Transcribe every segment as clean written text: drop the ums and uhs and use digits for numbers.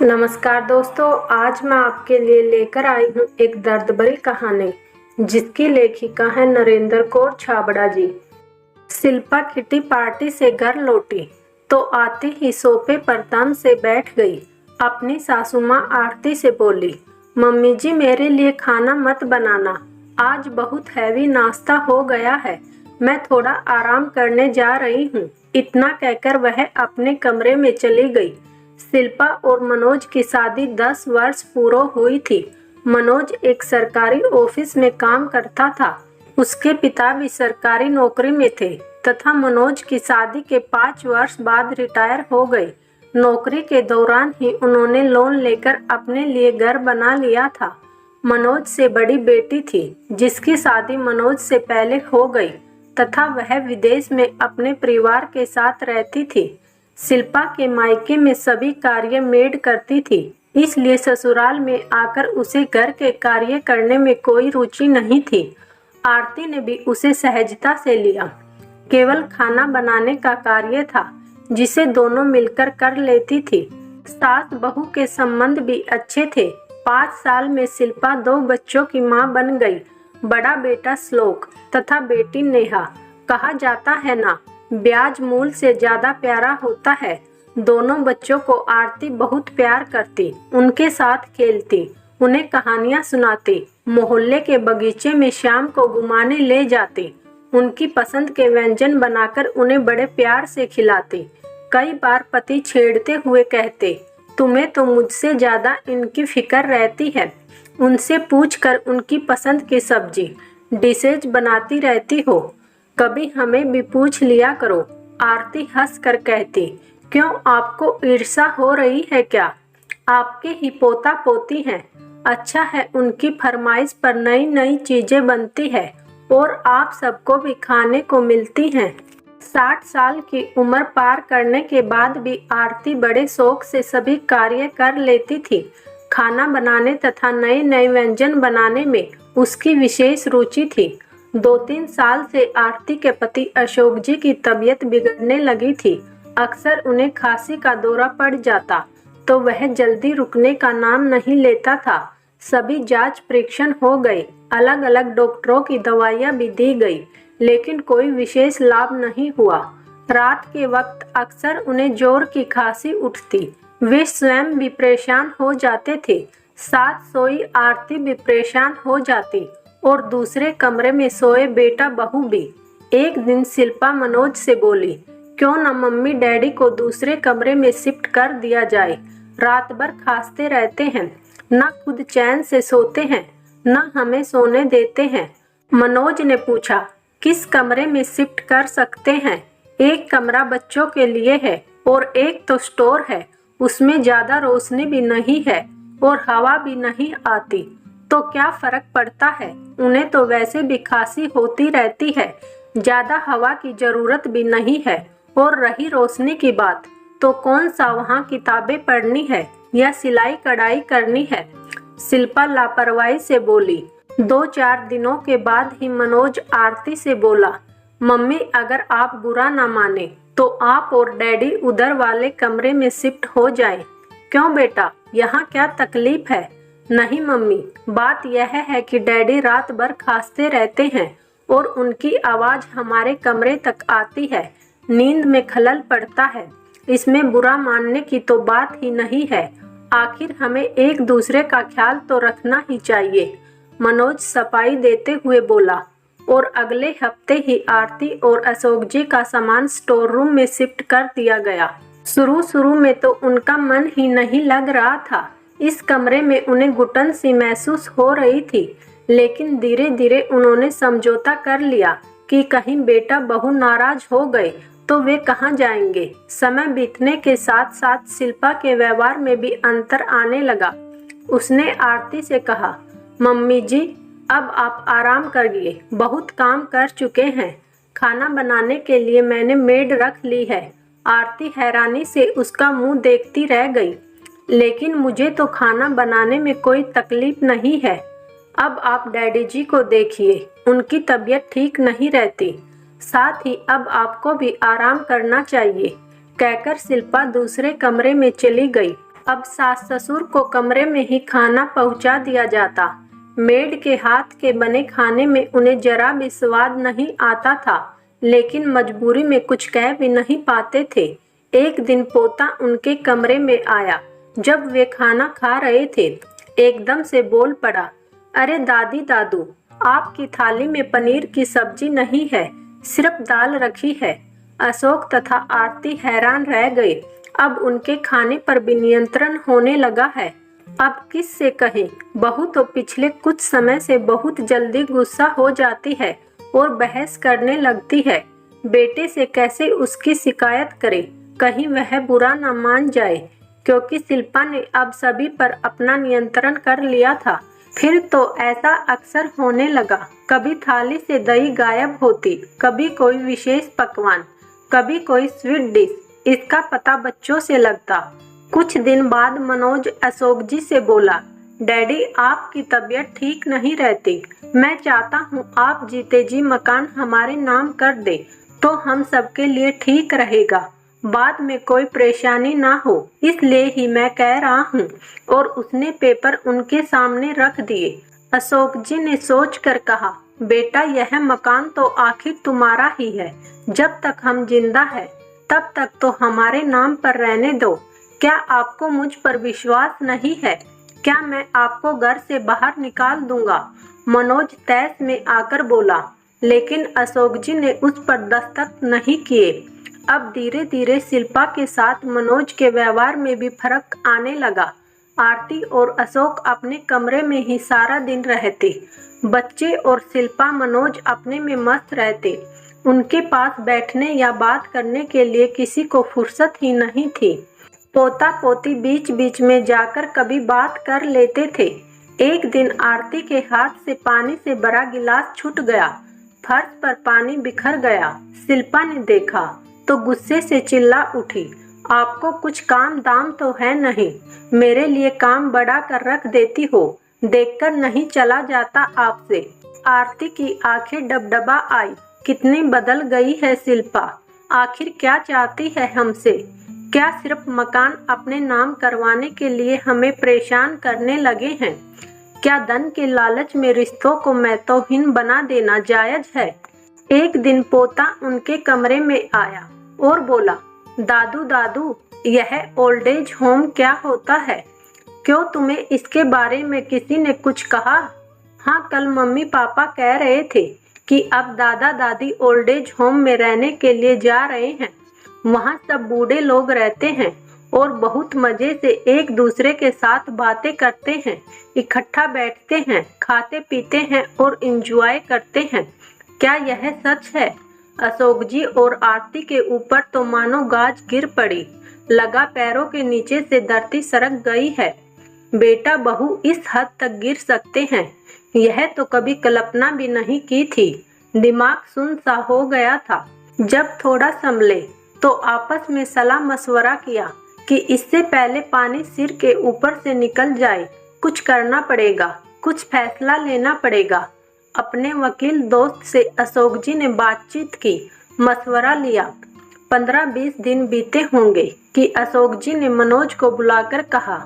नमस्कार दोस्तों, आज मैं आपके लिए लेकर आई हूँ एक दर्द भरी कहानी जिसकी लेखिका है नरेंद्र कौर छाबड़ा जी। शिल्पा किटी पार्टी से घर लौटी तो आते ही सोफे पर दम से बैठ गई। अपनी सासू माँ आरती से बोली, मम्मी जी मेरे लिए खाना मत बनाना, आज बहुत हैवी नाश्ता हो गया है, मैं थोड़ा आराम करने जा रही हूँ। इतना कहकर वह अपने कमरे में चली गई। शिल्पा और मनोज की शादी 10 वर्ष पूर्व हुई थी। मनोज एक सरकारी ऑफिस में काम करता था। उसके पिता भी सरकारी नौकरी में थे तथा मनोज की शादी के 5 वर्ष बाद रिटायर हो गए। नौकरी के दौरान ही उन्होंने लोन लेकर अपने लिए घर बना लिया था। मनोज से बड़ी बेटी थी जिसकी शादी मनोज से पहले हो गई तथा वह विदेश में अपने परिवार के साथ रहती थी। शिल्पा के मायके में सभी कार्य मेड करती थी, इसलिए ससुराल में आकर उसे घर के कार्य करने में कोई रुचि नहीं थी। आरती ने भी उसे सहजता से लिया। केवल खाना बनाने का कार्य था जिसे दोनों मिलकर कर लेती थी। सास बहू के संबंध भी अच्छे थे। 5 साल में शिल्पा 2 बच्चों की मां बन गई, बड़ा बेटा श्लोक तथा बेटी नेहा। कहा जाता है ना, ब्याज मूल से ज्यादा प्यारा होता है। दोनों बच्चों को आरती बहुत प्यार करती, उनके साथ खेलती, उन्हें कहानियां सुनाती, मोहल्ले के बगीचे में शाम को घुमाने ले जाती, उनकी पसंद के व्यंजन बनाकर उन्हें बड़े प्यार से खिलाती। कई बार पति छेड़ते हुए कहते, तुम्हें तो मुझसे ज्यादा इनकी फिक्र रहती है, उनसे पूछकर उनकी पसंद की सब्जी डिशेज बनाती रहती हो, कभी हमें भी पूछ लिया करो। आरती हंस कर कहती, क्यों आपको ईर्ष्या हो रही है क्या? आपके ही पोता पोती हैं। अच्छा है, उनकी फरमाइश पर नई नई चीजें बनती है और आप सबको भी खाने को मिलती हैं। 60 साल की उम्र पार करने के बाद भी आरती बड़े शौक से सभी कार्य कर लेती थी। खाना बनाने तथा नए नए व्यंजन बनाने में उसकी विशेष रुचि थी। 2-3 साल से आरती के पति अशोक जी की तबीयत बिगड़ने लगी थी। अक्सर उन्हें खांसी का दौरा पड़ जाता तो वह जल्दी रुकने का नाम नहीं लेता था। सभी जांच परीक्षण हो गए, अलग अलग डॉक्टरों की दवाइयां भी दी गई, लेकिन कोई विशेष लाभ नहीं हुआ। रात के वक्त अक्सर उन्हें जोर की खांसी उठती, वे स्वयं भी परेशान हो जाते थे। साथ सोई आरती भी परेशान हो जाती और दूसरे कमरे में सोए बेटा बहू भी। एक दिन शिल्पा मनोज से बोली, क्यों न मम्मी डैडी को दूसरे कमरे में शिफ्ट कर दिया जाए, रात भर खांसते रहते हैं, न खुद चैन से सोते हैं न हमें सोने देते हैं। मनोज ने पूछा, किस कमरे में शिफ्ट कर सकते हैं? एक कमरा बच्चों के लिए है और एक तो स्टोर है, उसमें ज्यादा रोशनी भी नहीं है और हवा भी नहीं आती, तो क्या फर्क पड़ता है, उन्हें तो वैसे भी खांसी होती रहती है, ज्यादा हवा की जरूरत भी नहीं है। और रही रोशनी की बात, तो कौन सा वहाँ किताबें पढ़नी है या सिलाई कढ़ाई करनी है? शिल्पा लापरवाही से बोली। 2-4 दिनों के बाद ही मनोज आरती से बोला, मम्मी अगर आप बुरा ना माने तो आप और डैडी उधर वाले कमरे में शिफ्ट हो जाएं। क्यों बेटा, यहाँ क्या तकलीफ है? नहीं मम्मी, बात यह है कि डैडी रात भर खांसते रहते हैं और उनकी आवाज हमारे कमरे तक आती है, नींद में खलल पड़ता है। इसमें बुरा मानने की तो बात ही नहीं है, आखिर हमें एक दूसरे का ख्याल तो रखना ही चाहिए। मनोज सफाई देते हुए बोला। और अगले हफ्ते ही आरती और अशोक जी का सामान स्टोर रूम में शिफ्ट कर दिया गया। शुरू में तो उनका मन ही नहीं लग रहा था, इस कमरे में उन्हें घुटन सी महसूस हो रही थी, लेकिन धीरे धीरे उन्होंने समझौता कर लिया कि कहीं बेटा बहू नाराज हो गए तो वे कहाँ जाएंगे। समय बीतने के साथ साथ शिल्पा के व्यवहार में भी अंतर आने लगा। उसने आरती से कहा, मम्मी जी अब आप आराम करिए, बहुत काम कर चुके हैं, खाना बनाने के लिए मैंने मेड रख ली है। आरती हैरानी से उसका मुंह देखती रह गई। लेकिन मुझे तो खाना बनाने में कोई तकलीफ नहीं है। अब आप डैडी जी को देखिए, उनकी तबीयत ठीक नहीं रहती, साथ ही अब आपको भी आराम करना चाहिए, कहकर शिल्पा दूसरे कमरे में चली गई। अब सास ससुर को कमरे में ही खाना पहुंचा दिया जाता। मेड के हाथ के बने खाने में उन्हें जरा भी स्वाद नहीं आता था, लेकिन मजबूरी में कुछ कह भी नहीं पाते थे। एक दिन पोता उनके कमरे में आया। जब वे खाना खा रहे थे, एकदम से बोल पड़ा, अरे दादी दादू, आपकी थाली में पनीर की सब्जी नहीं है, सिर्फ दाल रखी है। अशोक तथा आरती हैरान रह गए। अब उनके खाने पर भी नियंत्रण होने लगा है। अब किस से कहें, बहू तो पिछले कुछ समय से बहुत जल्दी गुस्सा हो जाती है और बहस करने लगती है। बेटे से कैसे उसकी शिकायत करे, कहीं वह बुरा न मान जाए, क्योंकि शिल्पा ने अब सभी पर अपना नियंत्रण कर लिया था। फिर तो ऐसा अक्सर होने लगा, कभी थाली से दही गायब होती, कभी कोई विशेष पकवान, कभी कोई स्वीट डिश। इसका पता बच्चों से लगता। कुछ दिन बाद मनोज अशोक जी से बोला, डैडी आपकी तबीयत ठीक नहीं रहती, मैं चाहता हूँ आप जीते जी मकान हमारे नाम कर दे तो हम सबके लिए ठीक रहेगा, बाद में कोई परेशानी ना हो, इसलिए ही मैं कह रहा हूँ। और उसने पेपर उनके सामने रख दिए। अशोक जी ने सोच कर कहा, बेटा यह मकान तो आखिर तुम्हारा ही है, जब तक हम जिंदा है तब तक तो हमारे नाम पर रहने दो। क्या आपको मुझ पर विश्वास नहीं है? क्या मैं आपको घर से बाहर निकाल दूंगा? मनोज तैस में आकर बोला, लेकिन अशोक जी ने उस पर दस्तक नहीं किए। अब धीरे धीरे शिल्पा के साथ मनोज के व्यवहार में भी फर्क आने लगा। आरती और अशोक अपने कमरे में ही सारा दिन रहते। बच्चे और शिल्पा मनोज अपने में मस्त रहते। उनके पास बैठने या बात करने के लिए किसी को फुर्सत ही नहीं थी। पोता पोती बीच बीच में जाकर कभी बात कर लेते थे। एक दिन आरती के हाथ से पानी से भरा गिलास छूट गया, फर्श पर पानी बिखर गया। शिल्पा ने देखा तो गुस्से से चिल्ला उठी, आपको कुछ काम दाम तो है नहीं, मेरे लिए काम बड़ा कर रख देती हो, देखकर नहीं चला जाता आपसे। आरती की आंखें डबडबा आई, कितनी बदल गई है शिल्पा, आखिर क्या चाहती है हमसे? क्या सिर्फ मकान अपने नाम करवाने के लिए हमें परेशान करने लगे हैं? क्या धन के लालच में रिश्तों को महत्वहीन बना देना जायज है? एक दिन पोता उनके कमरे में आया और बोला, दादू दादू, यह ओल्ड एज होम क्या होता है? क्यों तुम्हें इसके बारे में किसी ने कुछ कहा? हाँ, कल मम्मी पापा कह रहे थे कि अब दादा दादी ओल्ड एज होम में रहने के लिए जा रहे हैं। वहाँ सब बूढ़े लोग रहते हैं और बहुत मजे से एक दूसरे के साथ बातें करते हैं, इकट्ठा बैठते हैं, खाते पीते हैं और एंजॉय करते हैं। क्या यह सच है? अशोक जी और आरती के ऊपर तो मानो गाज गिर पड़ी, लगा पैरों के नीचे से धरती सरक गई है। बेटा बहू इस हद तक गिर सकते हैं, यह तो कभी कल्पना भी नहीं की थी। दिमाग सुन सा हो गया था। जब थोड़ा संभले तो आपस में सलाह मशवरा किया कि इससे पहले पानी सिर के ऊपर से निकल जाए, कुछ करना पड़ेगा, कुछ फैसला लेना पड़ेगा। अपने वकील दोस्त से अशोक जी ने बातचीत की, मशवरा लिया। 15-20 दिन बीते होंगे कि अशोक जी ने मनोज को बुलाकर कहा,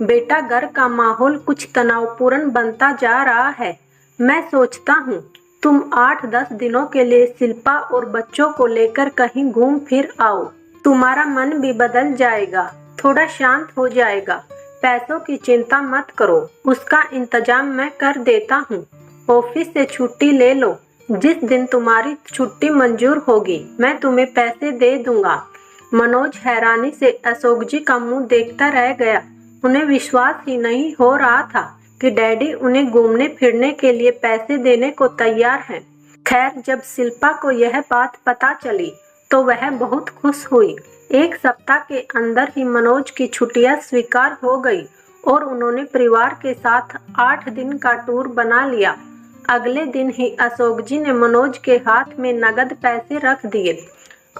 बेटा घर का माहौल कुछ तनावपूर्ण बनता जा रहा है। मैं सोचता हूँ तुम 8-10 दिनों के लिए शिल्पा और बच्चों को लेकर कहीं घूम फिर आओ, तुम्हारा मन भी बदल जाएगा, थोड़ा शांत हो जाएगा। पैसों की चिंता मत करो, उसका इंतजाम मैं कर देता हूँ। ऑफिस से छुट्टी ले लो, जिस दिन तुम्हारी छुट्टी मंजूर होगी मैं तुम्हें पैसे दे दूंगा। मनोज हैरानी से अशोक जी का मुंह देखता रह गया। उन्हें विश्वास ही नहीं हो रहा था कि डैडी उन्हें घूमने फिरने के लिए पैसे देने को तैयार हैं। खैर, जब शिल्पा को यह बात पता चली तो वह बहुत खुश हुई। एक सप्ताह के अंदर ही मनोज की छुट्टियां स्वीकार हो गई और उन्होंने परिवार के साथ 8 दिन का टूर बना लिया। अगले दिन ही अशोक जी ने मनोज के हाथ में नगद पैसे रख दिए।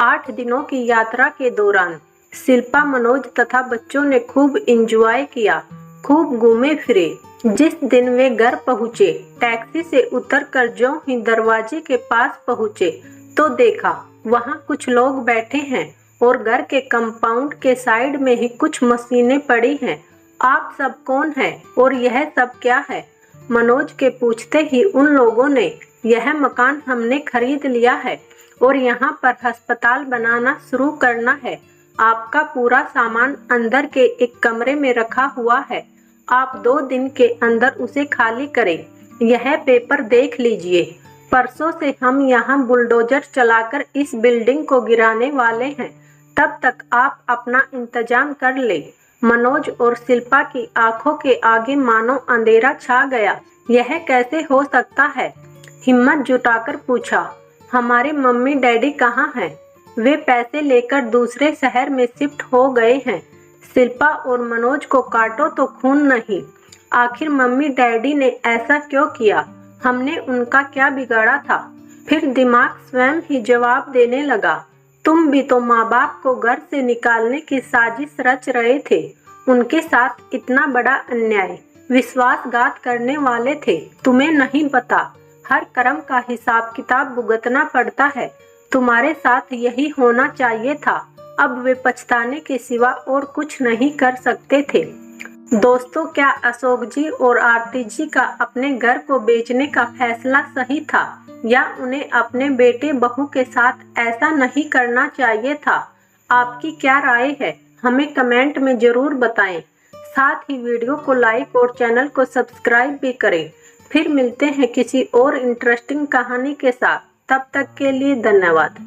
8 दिनों की यात्रा के दौरान शिल्पा, मनोज तथा बच्चों ने खूब एंजॉय किया, खूब घूमे फिरे। जिस दिन वे घर पहुँचे, टैक्सी से उतरकर जो ही दरवाजे के पास पहुँचे तो देखा वहाँ कुछ लोग बैठे हैं और घर के कंपाउंड के साइड में ही कुछ मशीनें पड़ी हैं। आप सब कौन हैं और यह सब क्या है? मनोज के पूछते ही उन लोगों ने, यह मकान हमने खरीद लिया है और यहाँ पर अस्पताल बनाना शुरू करना है। आपका पूरा सामान अंदर के एक कमरे में रखा हुआ है। आप 2 दिन के अंदर उसे खाली करें। यह पेपर देख लीजिए। परसों से हम यहाँ बुलडोजर चलाकर इस बिल्डिंग को गिराने वाले हैं। तब तक आप अपना इंतजाम कर ले। मनोज और शिल्पा की आंखों के आगे मानो अंधेरा छा गया। यह कैसे हो सकता है? हिम्मत जुटाकर पूछा। हमारे मम्मी डैडी कहाँ हैं? वे पैसे लेकर दूसरे शहर में शिफ्ट हो गए हैं। शिल्पा और मनोज को काटो तो खून नहीं। आखिर मम्मी डैडी ने ऐसा क्यों किया? हमने उनका क्या बिगाड़ा था? फिर दिमाग स्वयं ही जवाब देने लगा। तुम भी तो माँ बाप को घर से निकालने की साजिश रच रहे थे। उनके साथ इतना बड़ा अन्याय, विश्वासघात करने वाले थे। तुम्हें नहीं पता, हर कर्म का हिसाब किताब भुगतना पड़ता है। तुम्हारे साथ यही होना चाहिए था। अब वे पछताने के सिवा और कुछ नहीं कर सकते थे। दोस्तों, क्या अशोक जी और आरती जी का अपने घर को बेचने का फैसला सही था या उन्हें अपने बेटे बहू के साथ ऐसा नहीं करना चाहिए था? आपकी क्या राय है? हमें कमेंट में जरूर बताएं। साथ ही वीडियो को लाइक और चैनल को सब्सक्राइब भी करें। फिर मिलते हैं किसी और इंटरेस्टिंग कहानी के साथ। तब तक के लिए धन्यवाद।